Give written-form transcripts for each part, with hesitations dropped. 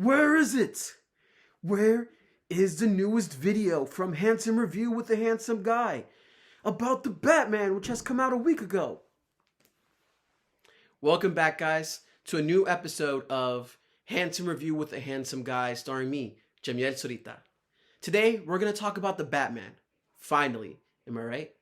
Where is it? Where is the newest video from Handsome Review with the Handsome Guy about the Batman, which has come out a week ago? Welcome back, guys, to a new episode of Handsome Review with the Handsome Guy, starring me, Jamiel Sorita. Today, we're going to talk about the Batman. Finally. Am I right?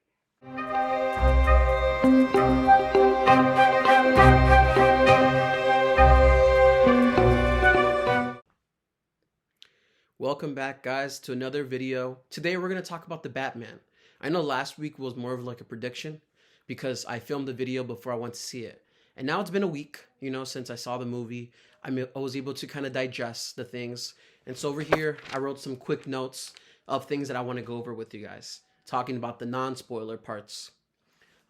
Welcome back, guys, to another video. Today we're going to talk about the Batman. I know last week was more of like a prediction because I filmed the video before I went to see it. And now it's been a week, since I saw the movie. I was able to kind of digest the things. And so over here, I wrote some quick notes of things that I want to go over with you guys, talking about the non-spoiler parts.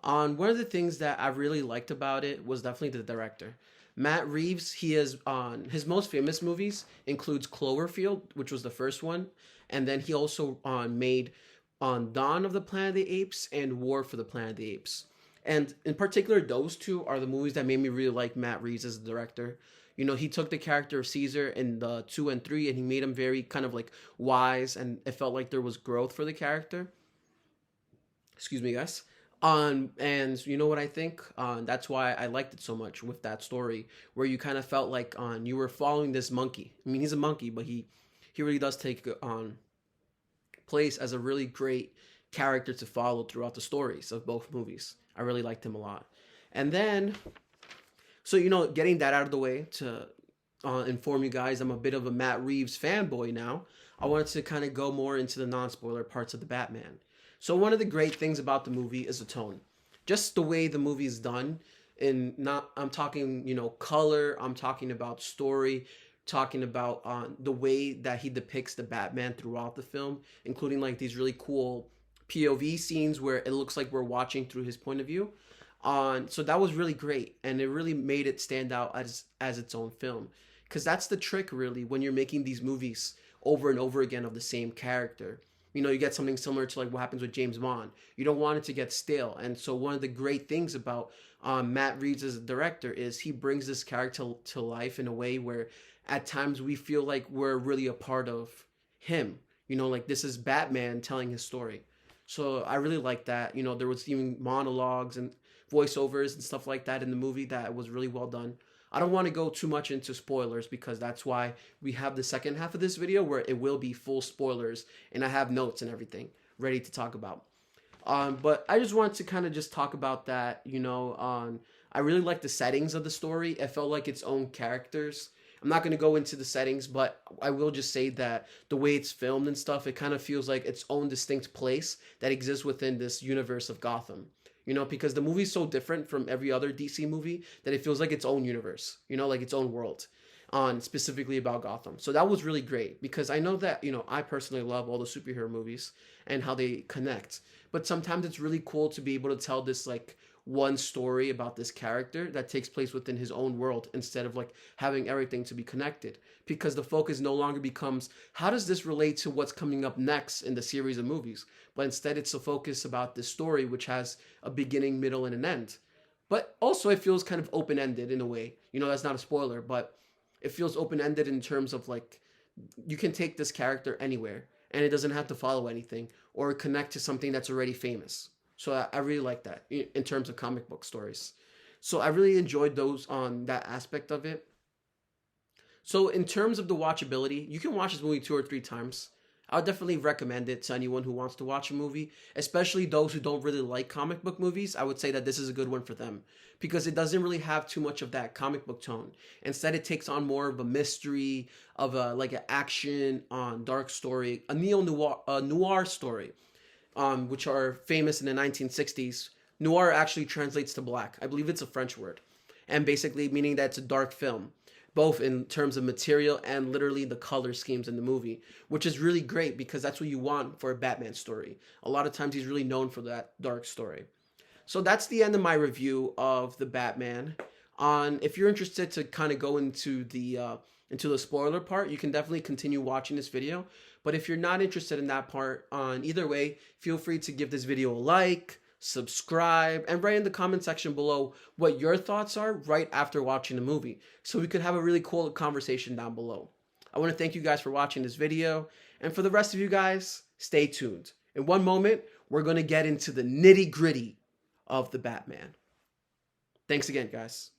One of the things that I really liked about it was definitely the director. Matt Reeves, he is on his most famous movies includes Cloverfield, which was the first one, and then he also made Dawn of the Planet of the Apes and War for the Planet of the Apes. And in particular, those two are the movies that made me really like Matt Reeves as a director. He took the character of Caesar in the 2 and 3 and he made him very kind of like wise, and it felt like there was growth for the character. Excuse me, guys. And you know what I think? That's why I liked it so much with that story, where you kind of felt like you were following this monkey. I mean, he's a monkey, but he really does take place as a really great character to follow throughout the stories of both movies. I really liked him a lot. And then, so getting that out of the way to inform you guys, I'm a bit of a Matt Reeves fanboy now. I wanted to kind of go more into the non-spoiler parts of the Batman. So one of the great things about the movie is the tone. Just the way the movie is done. I'm talking, color, I'm talking about story, talking about the way that he depicts the Batman throughout the film, including like these really cool POV scenes where it looks like we're watching through his point of view. So that was really great, and it really made it stand out as its own film. Because that's the trick, really, when you're making these movies over and over again of the same character. You get something similar to like what happens with James Bond. You don't want it to get stale. And so one of the great things about Matt Reeves as a director is he brings this character to life in a way where at times we feel like we're really a part of him. Like this is Batman telling his story. So I really like that. There was even monologues and voiceovers and stuff like that in the movie that was really well done. I don't want to go too much into spoilers because that's why we have the second half of this video where it will be full spoilers and I have notes and everything ready to talk about. But I just wanted to kind of just talk about that, I really like the settings of the story. It felt like its own characters. I'm not going to go into the settings, but I will just say that the way it's filmed and stuff, it kind of feels like its own distinct place that exists within this universe of Gotham. Because the movie is so different from every other DC movie that it feels like its own universe, like its own world, specifically about Gotham. So that was really great because I know that, I personally love all the superhero movies and how they connect. But sometimes it's really cool to be able to tell this like one story about this character that takes place within his own world instead of like having everything to be connected, because the focus no longer becomes how does this relate to what's coming up next in the series of movies, but instead it's a focus about this story which has a beginning, middle, and an end. But also it feels kind of open-ended in a way. That's not a spoiler, but it feels open-ended in terms of like you can take this character anywhere and it doesn't have to follow anything or connect to something that's already famous. So I really like that in terms of comic book stories. So I really enjoyed those on that aspect of it. So in terms of the watchability, you can watch this movie 2 or 3 times. I would definitely recommend it to anyone who wants to watch a movie, especially those who don't really like comic book movies. I would say that this is a good one for them because it doesn't really have too much of that comic book tone. Instead, it takes on more of a mystery, of like an action dark story, a neo-noir story. Which are famous in the 1960s. Noir actually translates to black. I believe it's a French word. And basically meaning that it's a dark film, both in terms of material and literally the color schemes in the movie, which is really great because that's what you want for a Batman story. A lot of times he's really known for that dark story. So that's the end of my review of the Batman. If you're interested to kind of go into the spoiler part, you can definitely continue watching this video. But if you're not interested in that part, either way, feel free to give this video a like, subscribe, and write in the comment section below what your thoughts are right after watching the movie, so we could have a really cool conversation down below. I want to thank you guys for watching this video. And for the rest of you guys, stay tuned. In one moment, we're going to get into the nitty gritty of the Batman. Thanks again, guys.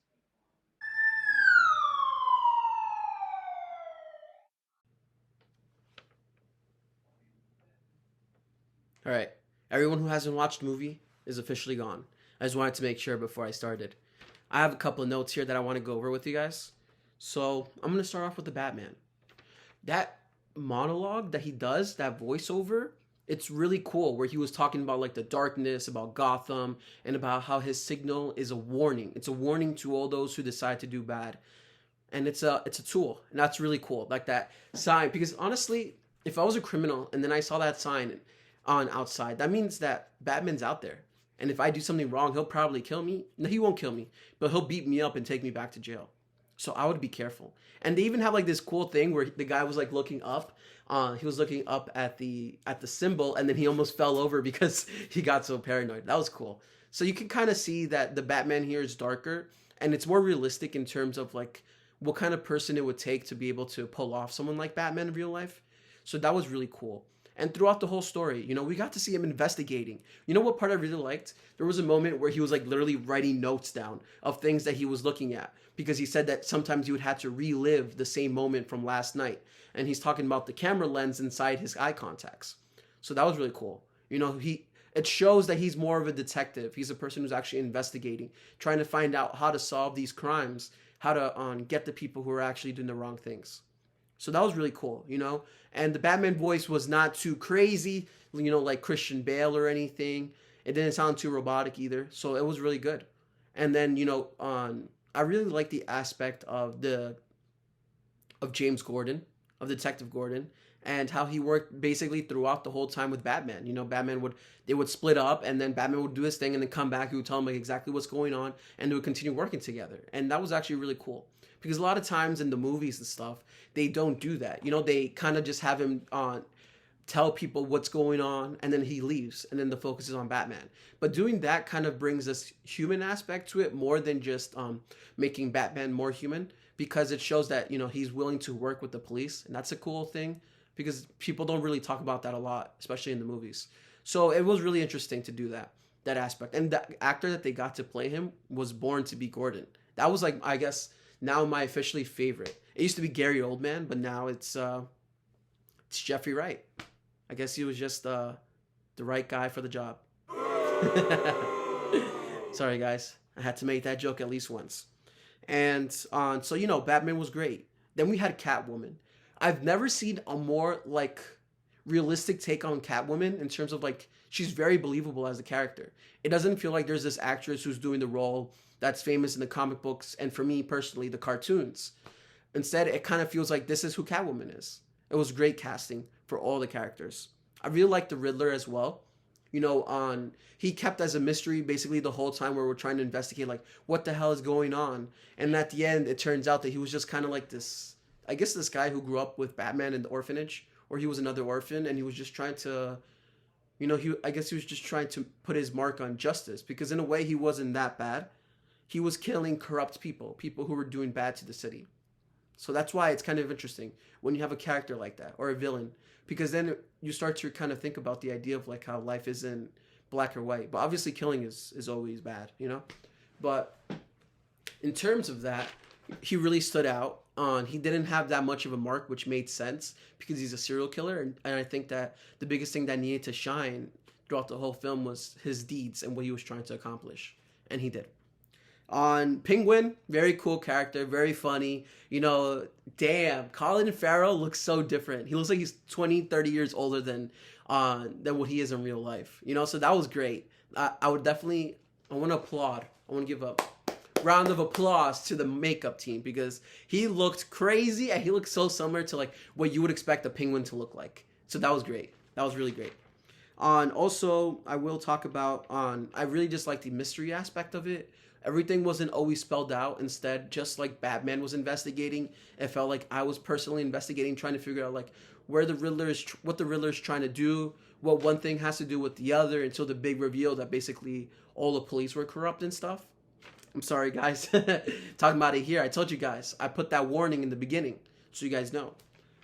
All right. Everyone who hasn't watched the movie is officially gone. I just wanted to make sure before I started. I have a couple of notes here that I want to go over with you guys. So I'm going to start off with the Batman. That monologue that he does, that voiceover, it's really cool, where he was talking about like the darkness, about Gotham, and about how his signal is a warning. It's a warning to all those who decide to do bad. And it's a tool, and that's really cool. Like that sign, because honestly, if I was a criminal and then I saw that sign on outside, that means that Batman's out there. And if I do something wrong, he'll probably kill me. No, he won't kill me, but he'll beat me up and take me back to jail. So I would be careful. And they even have like this cool thing where the guy was like looking up. He was looking up at the symbol, and then he almost fell over because he got so paranoid. That was cool. So you can kind of see that the Batman here is darker, and it's more realistic in terms of like what kind of person it would take to be able to pull off someone like Batman in real life. So that was really cool. And throughout the whole story, you know, we got to see him investigating. You know what part I really liked? There was a moment where he was like literally writing notes down of things that he was looking at, because he said that sometimes he would have to relive the same moment from last night. And he's talking about the camera lens inside his eye contacts. So that was really cool. You know, it shows that he's more of a detective. He's a person who's actually investigating, trying to find out how to solve these crimes, how to get the people who are actually doing the wrong things. So that was really cool, you know? And the Batman voice was not too crazy, you know, like Christian Bale or anything. It didn't sound too robotic either. So it was really good. And then, you know, I really like the aspect of James Gordon, of Detective Gordon, and how he worked basically throughout the whole time with Batman. You know, they would split up, and then Batman would do his thing and then come back. He would tell him like exactly what's going on, and they would continue working together. And that was actually really cool. Because a lot of times in the movies and stuff, they don't do that. You know, they kind of just have him tell people what's going on, and then he leaves, and then the focus is on Batman. But doing that kind of brings this human aspect to it more than just making Batman more human, because it shows that, you know, he's willing to work with the police, and that's a cool thing, because people don't really talk about that a lot, especially in the movies. So it was really interesting to do that aspect. And the actor that they got to play him was born to be Gordon. That was like, I guess, now my officially favorite. It used to be Gary Oldman, but now it's Jeffrey Wright. I guess he was just the right guy for the job. Sorry, guys. I had to make that joke at least once. And so, you know, Batman was great. Then we had Catwoman. I've never seen a more like realistic take on Catwoman in terms of like she's very believable as a character. It doesn't feel like there's this actress who's doing the role that's famous in the comic books, and for me personally, the cartoons. Instead, it kind of feels like this is who Catwoman is. It was great casting for all the characters. I really liked the Riddler as well. You know, he kept as a mystery basically the whole time where we're trying to investigate like what the hell is going on. And at the end, it turns out that he was just kind of like this, I guess this guy who grew up with Batman in the orphanage, or he was another orphan, and he was just trying to, you know, I guess he was just trying to put his mark on justice, because in a way he wasn't that bad. He was killing corrupt people who were doing bad to the city. So that's why it's kind of interesting when you have a character like that, or a villain, because then you start to kind of think about the idea of like how life isn't black or white. But obviously killing is always bad, you know? But in terms of that, he really stood out. He didn't have that much of a mark, which made sense because he's a serial killer. And I think that the biggest thing that needed to shine throughout the whole film was his deeds and what he was trying to accomplish. And he did. On Penguin, very cool character, very funny. You know, damn, Colin Farrell looks so different. He looks like he's 20, 30 years older than what he is in real life. You know, so that was great. I would definitely, I want to applaud. I want to give a round of applause to the makeup team, because he looked crazy and he looked so similar to like what you would expect a penguin to look like. So that was great. That was really great. Also, I will talk about I really just like the mystery aspect of it. Everything wasn't always spelled out. Instead, just like Batman was investigating, it felt like I was personally investigating, trying to figure out like what the Riddler is trying to do, what one thing has to do with the other, until the big reveal that basically all the police were corrupt and stuff. I'm sorry, guys. Talking about it here. I told you guys. I put that warning in the beginning so you guys know.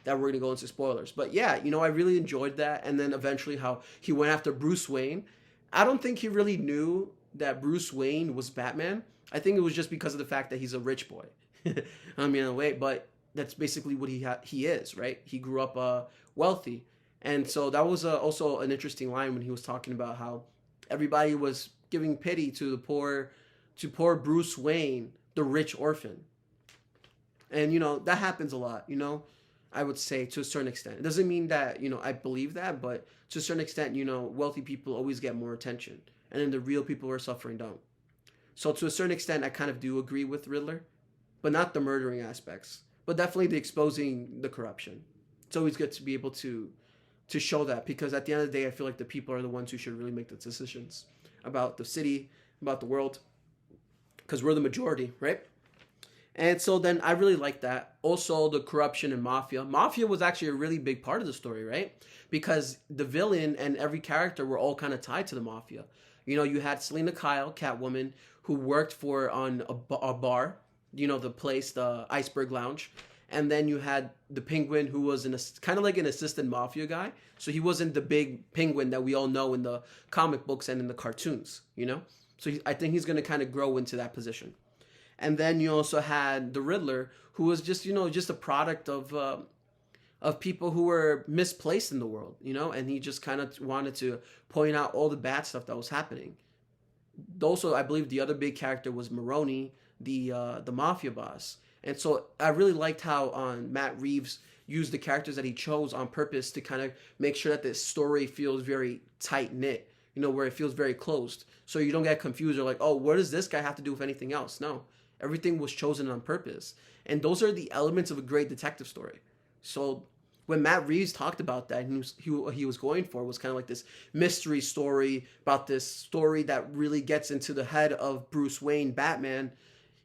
that we're gonna go into spoilers. But yeah, I really enjoyed that. And then eventually how he went after Bruce Wayne. I don't think he really knew that Bruce Wayne was Batman. I think it was just because of the fact that he's a rich boy. I mean, in a way, but that's basically what he is, right? He grew up wealthy, and so that was also an interesting line when he was talking about how everybody was giving pity to poor Bruce Wayne, the rich orphan. And that happens a lot. I would say to a certain extent. It doesn't mean that I believe that, but to a certain extent, wealthy people always get more attention, and then the real people who are suffering don't. So to a certain extent, I kind of do agree with Riddler, but not the murdering aspects, but definitely the exposing the corruption. It's always good to be able to show that, because at the end of the day, I feel like the people are the ones who should really make the decisions about the city, about the world, because we're the majority, right? And so then I really like that. Also, the corruption and mafia. Mafia was actually a really big part of the story, right? Because the villain and every character were all kind of tied to the mafia. You had Selena Kyle, Catwoman, who worked on a bar, the place, the Iceberg Lounge. And then you had the Penguin, who was kind of like an assistant mafia guy. So he wasn't the big penguin that we all know in the comic books and in the cartoons, So I think he's going to kind of grow into that position. And then you also had the Riddler, who was just, just a product of people who were misplaced in the world, and he just kind of wanted to point out all the bad stuff that was happening. Also, I believe the other big character was Maroni, the mafia boss. And so I really liked how Matt Reeves used the characters that he chose on purpose to kind of make sure that this story feels very tight-knit, where it feels very closed. So you don't get confused or like, oh, what does this guy have to do with anything else? No. Everything was chosen on purpose. And those are the elements of a great detective story. So when Matt Reeves talked about that, he was going for was kind of like this mystery story about this story that really gets into the head of Bruce Wayne, Batman.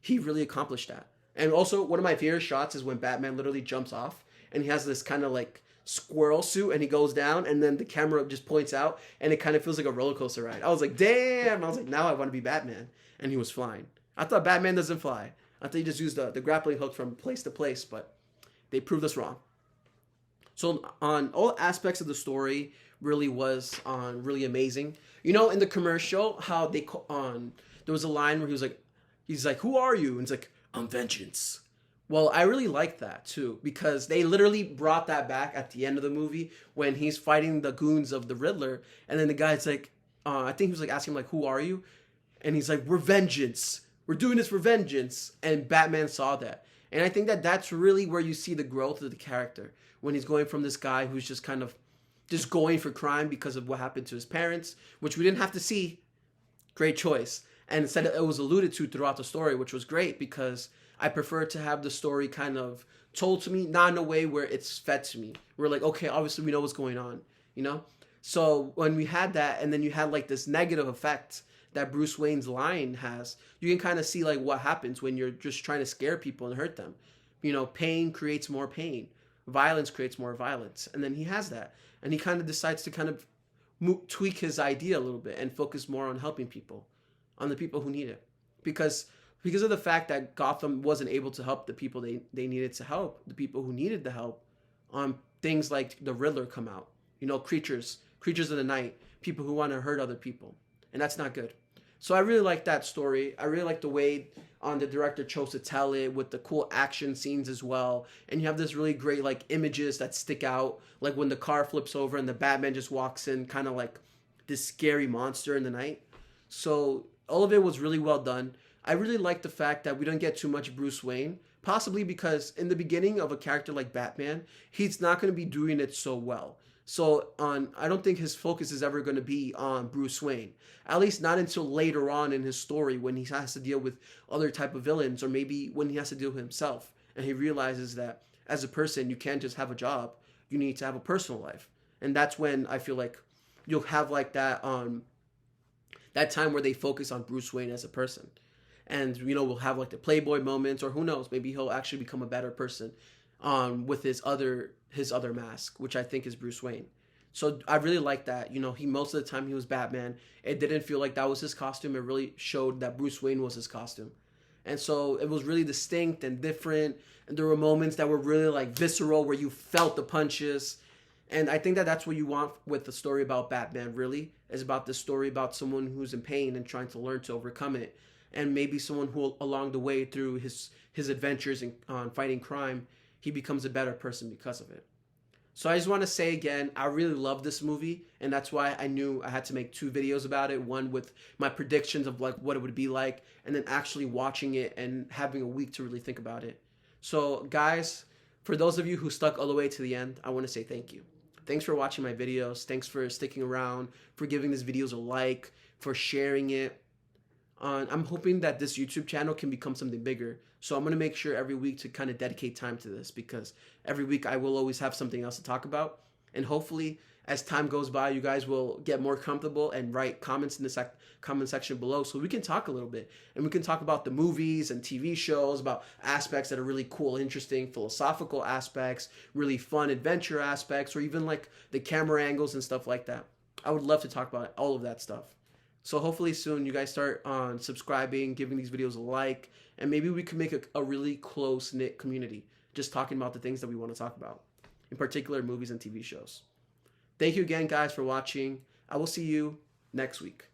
He really accomplished that. And also, one of my favorite shots is when Batman literally jumps off and he has this kind of like squirrel suit and he goes down and then the camera just points out and it kind of feels like a roller coaster ride. I was like, damn. I was like, now I want to be Batman. And he was flying. I thought Batman doesn't fly. I thought he just used the grappling hook from place to place, but they proved us wrong. So on all aspects of the story really was really amazing. In the commercial, how there was a line where he's like, who are you? And it's like, I'm vengeance. Well, I really liked that too, because they literally brought that back at the end of the movie when he's fighting the goons of the Riddler. And then the guy's like, I think he was like asking him like, who are you? And he's like, we're vengeance. We're doing this for vengeance. And Batman saw that. And I think that that's really where you see the growth of the character, when he's going from this guy who's just kind of just going for crime because of what happened to his parents, which we didn't have to see. Great choice. And instead it was alluded to throughout the story, which was great, because I prefer to have the story kind of told to me, not in a way where it's fed to me. We're like, okay, obviously we know what's going on, So when we had that, and then you had like this negative effect that Bruce Wayne's line has, you can kind of see like what happens when you're just trying to scare people and hurt them. Pain creates more pain. Violence creates more violence. And then he has that. And he kind of decides to kind of tweak his idea a little bit and focus more on helping people, on the people who need it. Because of the fact that Gotham wasn't able to help the people they needed to help, the people who needed the help, things like the Riddler come out. Creatures of the night, people who want to hurt other people. And that's not good. So I really like that story. I really like the way the director chose to tell it, with the cool action scenes as well. And you have this really great like images that stick out, like when the car flips over and the Batman just walks in, kind of like this scary monster in the night. So all of it was really well done. I really like the fact that we don't get too much Bruce Wayne, possibly because in the beginning of a character like Batman, he's not going to be doing it so well. So I don't think his focus is ever going to be on Bruce Wayne, at least not until later on in his story, when he has to deal with other type of villains, or maybe when he has to deal with himself and he realizes that as a person, you can't just have a job. You need to have a personal life. And that's when I feel like you'll have like that that time where they focus on Bruce Wayne as a person. And, we'll have like the Playboy moments, or who knows, maybe he'll actually become a better person with his other mask, which I think is Bruce Wayne. So I really like that. He most of the time he was Batman. It didn't feel like that was his costume. It really showed that Bruce Wayne was his costume. And so it was really distinct and different. And there were moments that were really like visceral where you felt the punches. And I think that that's what you want with the story about Batman, really, is about the story about someone who's in pain and trying to learn to overcome it. And maybe someone who, along the way, through his adventures in fighting crime, he becomes a better person because of it. So I just want to say again, I really love this movie, and that's why I knew I had to make 2 videos about it. One with my predictions of like what it would be like, and then actually watching it and having a week to really think about it. So guys, for those of you who stuck all the way to the end, I want to say thank you. Thanks for watching my videos. Thanks for sticking around, for giving these videos a like, for sharing it. I'm hoping that this YouTube channel can become something bigger. So I'm going to make sure every week to kind of dedicate time to this, because every week I will always have something else to talk about. And hopefully, as time goes by, you guys will get more comfortable and write comments in the comment section below so we can talk a little bit. And we can talk about the movies and TV shows, about aspects that are really cool, interesting, philosophical aspects, really fun adventure aspects, or even like the camera angles and stuff like that. I would love to talk about all of that stuff. So hopefully soon you guys start on subscribing, giving these videos a like, and maybe we can make a really close-knit community just talking about the things that we want to talk about, in particular movies and TV shows. Thank you again, guys, for watching. I will see you next week.